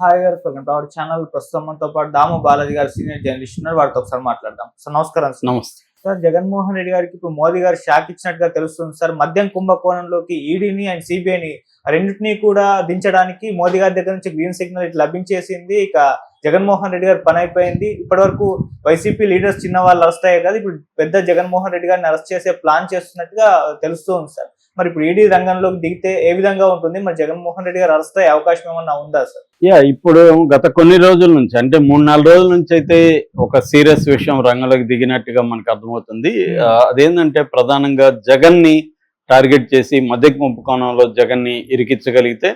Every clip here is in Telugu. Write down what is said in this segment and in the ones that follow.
హాయ్ గారు, వెల్కమ్ టు అవర్ ఛానల్. ప్రస్తుతం మనతో పాటు దాము బాలాజీ గారు సీనియర్ జర్నలిస్ట్ ఉన్నారు. వారితో ఒకసారి మాట్లాడదాం. సార్ నమస్కారం. నమస్తే సార్, జగన్మోహన్ రెడ్డి గారికి ఇప్పుడు మోదీ గారు షాక్ ఇచ్చినట్టుగా తెలుస్తుంది సార్. మద్యం కుంభకోణంలోకి ఈడీని అండ్ సిబిఐని రెండింటినీ కూడా దించడానికి మోదీ గారి దగ్గర నుంచి గ్రీన్ సిగ్నల్ ఇట్లా లభించేసింది. ఇక జగన్మోహన్ రెడ్డి గారు పని అయిపోయింది. ఇప్పటి వరకు వైసీపీ లీడర్స్ చిన్న వాళ్ళు అరెస్ట్ అయ్యాయి కదా, ఇప్పుడు పెద్ద జగన్మోహన్ రెడ్డి గారిని అరెస్ట్ చేసే ప్లాన్ చేస్తున్నట్టుగా తెలుస్తూ ఉంది సార్. మరి ఇప్పుడు ఈడీ రంగంలోకి దిగితే ఏ విధంగా ఉంటుంది? మరి జగన్మోహన్ రెడ్డి గారు అరెస్ట్ అయ్యే అవకాశం ఏమన్నా ఉందా సార్? ఇప్పుడు గత కొన్ని రోజుల నుంచి అంటే 3-4 రోజుల నుంచి అయితే ఒక సీరియస్ విషయం రంగంలోకి దిగినట్టుగా మనకు అర్థమవుతుంది. అదేంటంటే ప్రధానంగా జగన్ ని టార్గెట్ చేసి మధ్య కుంభకోణంలో జగన్ ని ఇరికించగలిగితే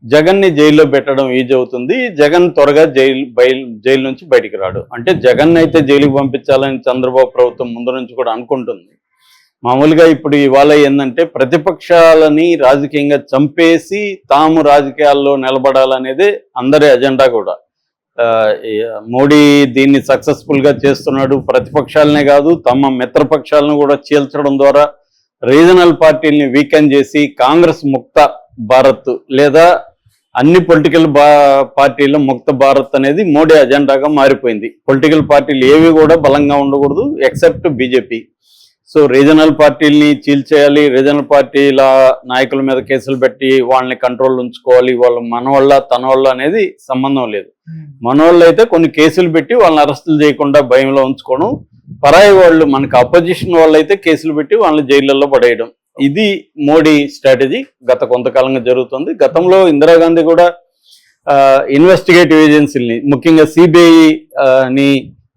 జగన్ ని జైల్లో పెట్టడం ఈజీ అవుతుంది. జగన్ త్వరగా జైలు నుంచి బయటికి రాడు. అంటే జగన్ అయితే జైలుకి పంపించాలని చంద్రబాబు ప్రభుత్వం ముందు నుంచి కూడా అనుకుంటుంది. మామూలుగా ఇప్పుడు ఇవాళ ఏంటంటే ప్రతిపక్షాలని రాజకీయంగా చంపేసి తాము రాజకీయాల్లో నిలబడాలనేది అందరి అజెండా కూడా. మోడీ దీన్ని సక్సెస్ఫుల్ గా చేస్తున్నాడు. ప్రతిపక్షాలనే కాదు తమ మిత్రపక్షాలను కూడా చీల్చడం ద్వారా రీజనల్ పార్టీల్ని వీకెండ్ చేసి కాంగ్రెస్ ముక్త భారత్ లేదా అన్ని పొలిటికల్ పార్టీల ముక్త భారత్ అనేది మోడీ అజెండాగా మారిపోయింది. పొలిటికల్ పార్టీలు ఏవి కూడా బలంగా ఉండకూడదు ఎక్సెప్ట్ బీజేపీ. సో రీజనల్ పార్టీల్ని చీల్చేయాలి, రీజనల్ పార్టీల నాయకుల మీద కేసులు పెట్టి వాళ్ళని కంట్రోల్ ఉంచుకోవాలి. వాళ్ళు మనవాళ్ళ తనవాళ్ళ అనేది సంబంధం లేదు. మనవాళ్ళు అయితే కొన్ని కేసులు పెట్టి వాళ్ళని అరెస్టులు చేయకుండా భయంలో ఉంచుకోవడం, పరాయి వాళ్ళు మనకు అపోజిషన్ వాళ్ళు అయితే కేసులు పెట్టి వాళ్ళని జైళ్ళల్లో పడేయడం, ఇది మోడీ స్ట్రాటజీ గత కొంతకాలంగా జరుగుతుంది. గతంలో ఇందిరాగాంధీ కూడా ఇన్వెస్టిగేటివ్ ఏజెన్సీలని ముఖ్యంగా సిబిఐని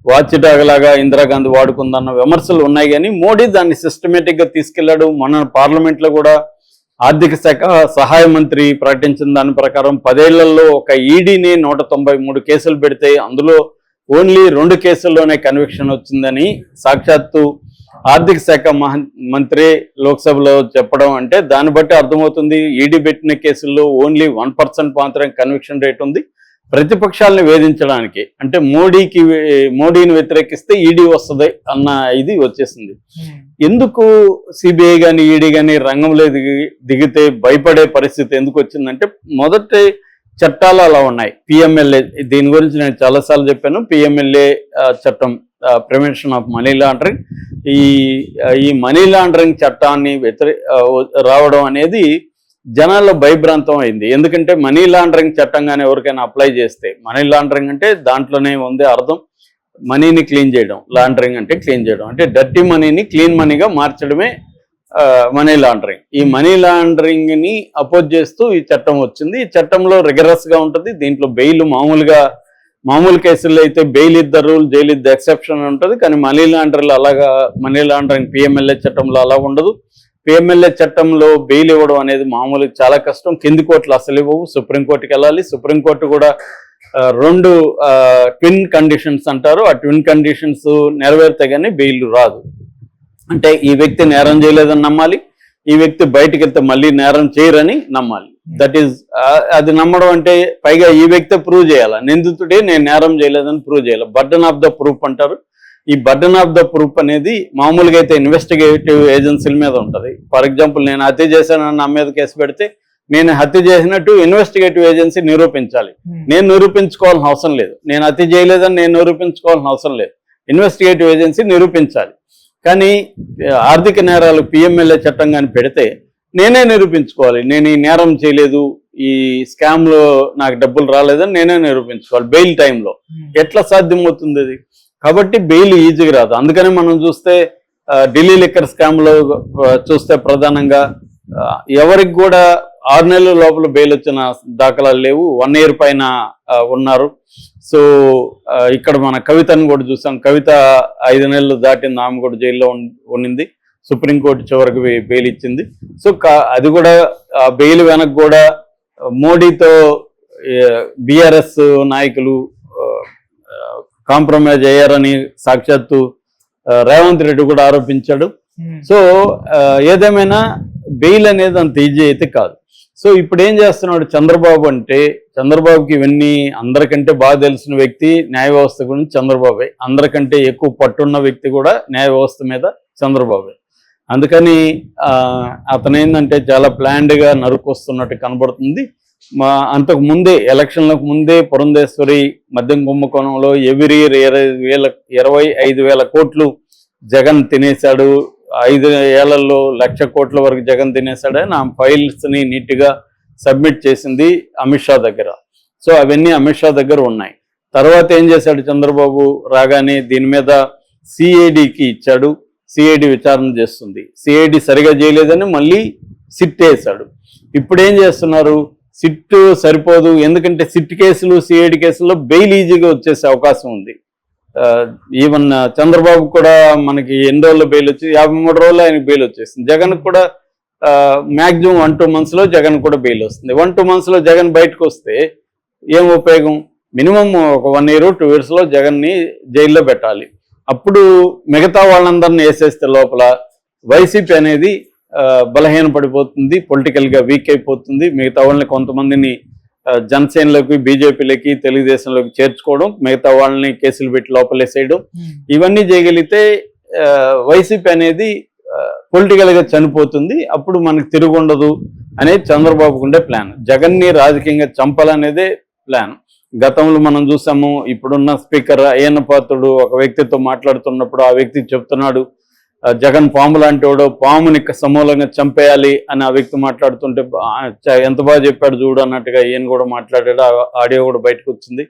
వాచ్ డాగ్ లాగా ఇందిరాగాంధీ వాడుకుందన్న విమర్శలు ఉన్నాయి. కానీ మోడీ దాన్ని సిస్టమేటిక్ గా తీసుకెళ్లాడు. మన పార్లమెంట్ లో కూడా ఆర్థిక శాఖ సహాయ మంత్రి ప్రకటించిన దాని ప్రకారం 10 ఏళ్లలో ఒక ఈడీని 193 కేసులు పెడితే అందులో ఓన్లీ 2 కేసుల్లోనే కన్విక్షన్ వచ్చిందని సాక్షాత్తు ఆర్థిక శాఖ మంత్రి లోక్సభలో చెప్పడం అంటే దాన్ని బట్టి అర్థమవుతుంది ఈడీ పెట్టిన కేసుల్లో ఓన్లీ 1% మాత్రం కన్విక్షన్ రేట్ ఉంది. ప్రతిపక్షాలను వేధించడానికి అంటే మోడీని వ్యతిరేకిస్తే ఈడీ వస్తుంది అన్న ఇది వచ్చేసింది. ఎందుకు సిబిఐ కానీ ఈడీ కానీ రంగంలో దిగితే భయపడే పరిస్థితి ఎందుకు వచ్చిందంటే మొదటి చట్టాలు అలా ఉన్నాయి. పిఎంఎల్ఏ, దీని గురించి నేను చాలాసార్లు చెప్పాను. పిఎంఎల్ఏ చట్టం, ప్రివెన్షన్ ఆఫ్ మనీ లాండరింగ్, ఈ మనీ లాండరింగ్ చట్టాన్ని రావడం అనేది జనాల్లో భయభ్రాంతం అయింది. ఎందుకంటే మనీ లాండరింగ్ చట్టంగానే ఎవరికైనా అప్లై చేస్తే, మనీ లాండరింగ్ అంటే దాంట్లోనే ఉంది అర్థం మనీని క్లీన్ చేయడం, లాండరింగ్ అంటే క్లీన్ చేయడం, అంటే డర్టీ మనీని క్లీన్ మనీగా మార్చడమే మనీ లాండరింగ్. ఈ మనీ లాండరింగ్ ని అపోజ్ చేస్తూ ఈ చట్టం వచ్చింది. ఈ చట్టంలో రిగరస్ గా ఉంటుంది. దీంట్లో బెయిల్ మామూలు కేసుల్లో అయితే బెయిల్ ఇద్ద రూల్, జైలు ఇద్ద ఎక్సెప్షన్ ఉంటుంది. కానీ మనీ లాండరింగ్ పిఎంఎల్ఏ చట్టంలో అలా ఉండదు. పిఎంఎల్ఏ చట్టంలో బెయిల్ ఇవ్వడం అనేది మామూలుగా చాలా కష్టం. కింది కోర్టులు అసలు ఇవ్వవు, సుప్రీంకోర్టుకి వెళ్ళాలి. సుప్రీంకోర్టు కూడా 2 ట్విన్ కండిషన్స్ అంటారు. ఆ ట్విన్ కండిషన్స్ నెరవేరితే కానీ బెయిల్ రాదు. అంటే ఈ వ్యక్తి నేరం చేయలేదని నమ్మాలి, ఈ వ్యక్తి బయటకు వెళ్తే మళ్ళీ నేరం చేయరని నమ్మాలి. దట్ ఈస్ అది నమ్మడం అంటే పైగా ఈ వ్యక్తి ప్రూవ్ చేయాలి. నిందితుడే నేను నేరం చేయలేదని ప్రూవ్ చేయాలి. బర్డన్ ఆఫ్ ద ప్రూఫ్ అంటారు. ఈ బర్డన్ ఆఫ్ ద ప్రూఫ్ అనేది మామూలుగా అయితే ఇన్వెస్టిగేటివ్ ఏజెన్సీల మీద ఉంటుంది. ఫర్ ఎగ్జాంపుల్ నేను హత్య చేశానని నా మీద కేసు పెడితే నేను హత్య చేసినట్టు ఇన్వెస్టిగేటివ్ ఏజెన్సీ నిరూపించాలి. నేను నిరూపించుకోవాల్సిన అవసరం లేదు. నేను హత్య చేయలేదని నేను నిరూపించుకోవాల్సిన అవసరం లేదు. ఇన్వెస్టిగేటివ్ ఏజెన్సీ నిరూపించాలి. కానీ ఆర్థిక నేరాలు పిఎంఎల్ఏ చట్టం కానీ పెడితే నేనే నిరూపించుకోవాలి. నేను ఈ నేరం చేయలేదు, ఈ స్కామ్ లో నాకు డబ్బులు రాలేదని నేనే నిరూపించుకోవాలి బెయిల్ టైంలో. ఎట్లా సాధ్యమవుతుంది అది? కాబట్టి బెయిల్ ఈజీగా రాదు. అందుకని మనం చూస్తే ఢిల్లీ లిక్కర్ స్కామ్ లో చూస్తే ప్రధానంగా ఎవరికి కూడా 6 నెలల లోపల బెయిల్ వచ్చిన దాఖలాలు లేవు. 1 year పైన ఉన్నారు. సో ఇక్కడ మన కవితను కూడా చూసాం. కవిత 5 నెలలు దాటింది, ఆమె కూడా జైల్లో ఉన్నింది. సుప్రీంకోర్టు చివరికి బెయిల్ ఇచ్చింది. సో అది కూడా బెయిల్ వెనక కూడా మోడీతో బీఆర్ఎస్ నాయకులు కాంప్రమైజ్ అయ్యారని సాక్షాత్తు రేవంత్ రెడ్డి కూడా ఆరోపించాడు. సో ఏదేమైనా బెయిల్ అనేది అంత ఈజీ అయితే కాదు. సో ఇప్పుడు ఏం చేస్తున్నాడు చంద్రబాబు అంటే, చంద్రబాబుకి ఇవన్నీ అందరికంటే బాగా తెలిసిన వ్యక్తి న్యాయ వ్యవస్థ గురించి చంద్రబాబే. అందరికంటే ఎక్కువ పట్టున్న వ్యక్తి కూడా న్యాయ వ్యవస్థ మీద చంద్రబాబే. అందుకని అతను ఏంటంటే చాలా ప్లాన్డ్గా నరుకొస్తున్నట్టు కనబడుతుంది. అంతకు ముందే ఎలక్షన్లకు ముందే పురంధేశ్వరి మద్యం కుంభకోణంలో ఎవ్రీ ఇయర్ 25,000 కోట్లు జగన్ తినేశాడు, 5 ఏళ్లలో 1,00,000 కోట్ల వరకు జగన్ తినేశాడని ఆ ఫైల్స్ని నీట్గా సబ్మిట్ చేసింది అమిత్ షా దగ్గర. సో అవన్నీ అమిత్ షా దగ్గర ఉన్నాయి. తర్వాత ఏం చేశాడు చంద్రబాబు రాగానే దీని మీద సిఐడికి ఇచ్చాడు, సిఐడి విచారణ చేస్తుంది. సిఐడి సరిగా చేయలేదని మళ్ళీ సిట్ వేశాడు. ఇప్పుడు ఏం చేస్తున్నారు, సిట్ సరిపోదు, ఎందుకంటే సిట్ కేసులు సిఐడి కేసుల్లో బెయిల్ ఈజీగా వచ్చేసే అవకాశం ఉంది. ఈవెన్ చంద్రబాబు కూడా మనకి ఎన్ని రోజుల్లో బెయిల్ వచ్చి 53 రోజుల్లో ఆయనకు బెయిల్ వచ్చేసింది. జగన్ కూడా మ్యాక్సిమం 1-2 months జగన్ కూడా బెయిల్ వస్తుంది. 1-2 months జగన్ బయటకు వస్తే ఏం ఉపయోగం? మినిమం ఒక 1 year 2 years జగన్ని జైల్లో పెట్టాలి. అప్పుడు మిగతా వాళ్ళందరినీ వేసేస్తే లోపల వైసీపీ అనేది బలహీన పడిపోతుంది, పొలిటికల్గా వీక్ అయిపోతుంది. మిగతా వాళ్ళని కొంతమందిని జనసేనలోకి, బీజేపీలకి, తెలుగుదేశంలోకి చేర్చుకోవడం, మిగతా వాళ్ళని కేసులు పెట్టి లోపలేసేయడం, ఇవన్నీ చేయగలిగితే వైసీపీ అనేది పొలిటికల్గా చనిపోతుంది. అప్పుడు మనకు తిరుగుండదు అనేది చంద్రబాబుకు ఉండే ప్లాన్. జగన్ని రాజకీయంగా చంపాలనేదే ప్లాన్. గతంలో మనం చూసాము, ఇప్పుడున్న స్పీకర్ అయ్యన్న పాత్రుడు ఒక వ్యక్తితో మాట్లాడుతున్నప్పుడు ఆ వ్యక్తి చెప్తున్నాడు, జగన్ పాము లాంటి వాడు, పాముని సమూలంగా చంపేయాలి అని ఆ వ్యక్తి మాట్లాడుతుంటే ఎంత బాగా చెప్పాడు చూడు అన్నట్టుగా ఈయన కూడా మాట్లాడాడు. ఆడియో కూడా బయటకు వచ్చింది.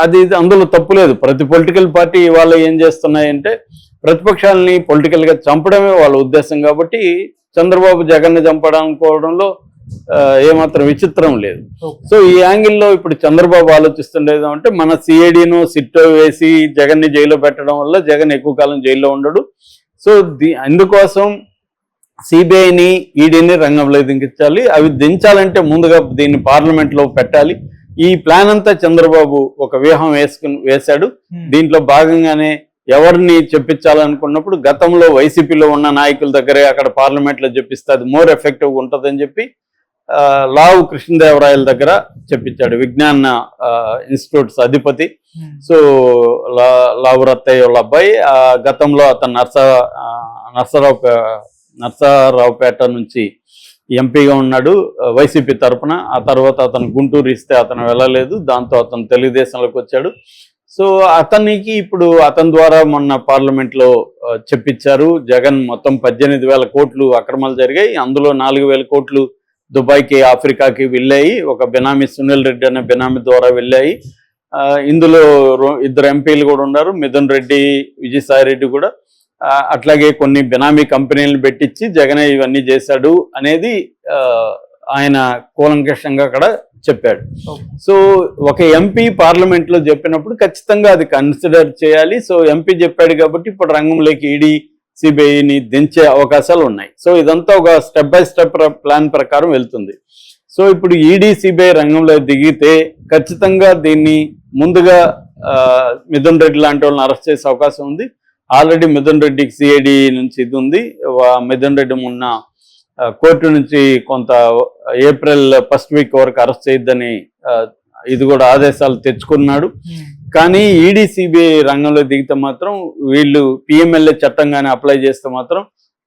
అది అందులో తప్పు లేదు. ప్రతి పొలిటికల్ పార్టీ ఇవాళ ఏం చేస్తున్నాయంటే ప్రతిపక్షాలని పొలిటికల్గా చంపడమే వాళ్ళ ఉద్దేశం. కాబట్టి చంద్రబాబు జగన్ని చంపడానుకోవడంలో ఏమాత్రం విచిత్రం లేదు. సో ఈ యాంగిల్లో ఇప్పుడు చంద్రబాబు ఆలోచిస్తుండేది అంటే మన సిఐడిను సిట్టో వేసి జగన్ని జైల్లో పెట్టడం వల్ల జగన్ ఎక్కువ కాలం జైల్లో ఉండడు. సో అందుకోసం సిబిఐని, ఈడీని రంగంలో దించాలి. అవి దించాలంటే ముందుగా దీన్ని పార్లమెంట్లో పెట్టాలి. ఈ ప్లాన్ అంతా చంద్రబాబు ఒక వ్యూహం వేశాడు. దీంట్లో భాగంగానే ఎవరిని చెప్పించాలనుకున్నప్పుడు గతంలో వైసీపీలో ఉన్న నాయకుల దగ్గరే అక్కడ పార్లమెంట్లో చెప్పిస్తే అది మోర్ ఎఫెక్టివ్గా ఉంటుందని చెప్పి లావు కృష్ణదేవరాయల దగ్గర చెప్పించాడు, విజ్ఞాన ఇన్స్టిట్యూట్స్ అధిపతి. సో లావు రత్తయ్య వాళ్ళ అబ్బాయి గతంలో అతను నర్సరావుపేట నుంచి ఎంపీగా ఉన్నాడు వైసీపీ తరఫున. ఆ తర్వాత అతను గుంటూరు ఇస్తే అతను వెళ్ళలేదు, దాంతో అతను తెలుగుదేశంలోకి వచ్చాడు. సో అతనికి ఇప్పుడు అతని ద్వారా మొన్న పార్లమెంట్లో చెప్పించారు, జగన్ మొత్తం 18,000 కోట్లు అక్రమాలు జరిగాయి, అందులో 4,000 కోట్లు దుబాయ్కి, ఆఫ్రికాకి వెళ్ళాయి, ఒక బెనామీ సునీల్ రెడ్డి అనే బెనామీ ద్వారా వెళ్ళాయి. ఇందులో 2 ఎంపీలు కూడా ఉన్నారు, మిథున్ రెడ్డి, విజయసాయి రెడ్డి కూడా. అట్లాగే కొన్ని బెనామీ కంపెనీలను పెట్టించి జగనే ఇవన్నీ చేశాడు అనేది ఆయన కూలంకషంగా అక్కడ చెప్పాడు. సో ఒక ఎంపీ పార్లమెంట్లో చెప్పినప్పుడు ఖచ్చితంగా అది కన్సిడర్ చేయాలి. సో ఎంపీ చెప్పాడు కాబట్టి ఇప్పుడు రంగంలోకి ఈడీ, సిబిఐని దించే అవకాశాలు ఉన్నాయి. సో ఇదంతా ఒక స్టెప్ బై స్టెప్ ప్లాన్ ప్రకారం వెళ్తుంది. సో ఇప్పుడు ఈడీ, సిబిఐ రంగంలో దిగితే ఖచ్చితంగా దీన్ని ముందుగా మిథున్ రెడ్డి లాంటి వాళ్ళని అరెస్ట్ చేసే అవకాశం ఉంది. ఆల్రెడీ మిథున్ రెడ్డికి సిఐడి నుంచి ఇది ఉంది. మిథున్ రెడ్డి మొన్న కోర్టు నుంచి కొంత ఏప్రిల్ 1st week వరకు అరెస్ట్ చేయొద్దని ఇది కూడా ఆదేశాలు తెచ్చుకున్నాడు. కానీ ఈడీ, సిబిఐ రంగంలో దిగితే మాత్రం వీళ్ళు పిఎంఎల్ఏ చట్టంగానే అప్లై చేస్తే మాత్రం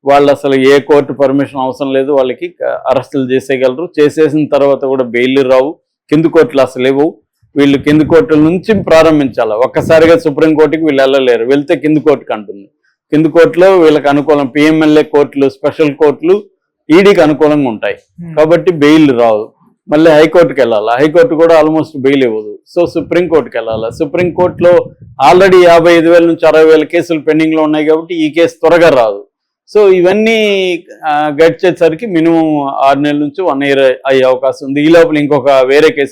వాళ్ళు అసలు ఏ కోర్టు పర్మిషన్ అవసరం లేదు, వాళ్ళకి అరెస్టులు చేసేయగలరు. చేసేసిన తర్వాత కూడా బెయిల్ రావు, కింది కోర్టులు అసలు ఇవ్వవు. వీళ్ళు కింది కోర్టుల నుంచి ప్రారంభించాలి. ఒక్కసారిగా సుప్రీంకోర్టుకి వీళ్ళు వెళ్ళలేరు, వెళ్తే కింది కోర్టుకి అంటుంది. కింది కోర్టులో వీళ్ళకి అనుకూలం పిఎంఎల్ఏ కోర్టులు, స్పెషల్ కోర్టులు ఈడీకి అనుకూలంగా ఉంటాయి కాబట్టి బెయిల్ రావు. మళ్ళీ హైకోర్టుకి వెళ్ళాలి, హైకోర్టు కూడా ఆల్మోస్ట్ బెయిల్ ఇవ్వదు. సో సుప్రీంకోర్టుకి వెళ్ళాలి, సుప్రీంకోర్టులో ఆల్రెడీ 55,000 నుంచి 60,000 కేసులు పెండింగ్లో ఉన్నాయి కాబట్టి ఈ కేసు త్వరగా రాదు. సో ఇవన్నీ గడిచేసరికి మినిమం 6 నెలల నుంచి 1 year అయ్యే అవకాశం ఉంది. ఈ లోపల ఇంకొక వేరే కేసు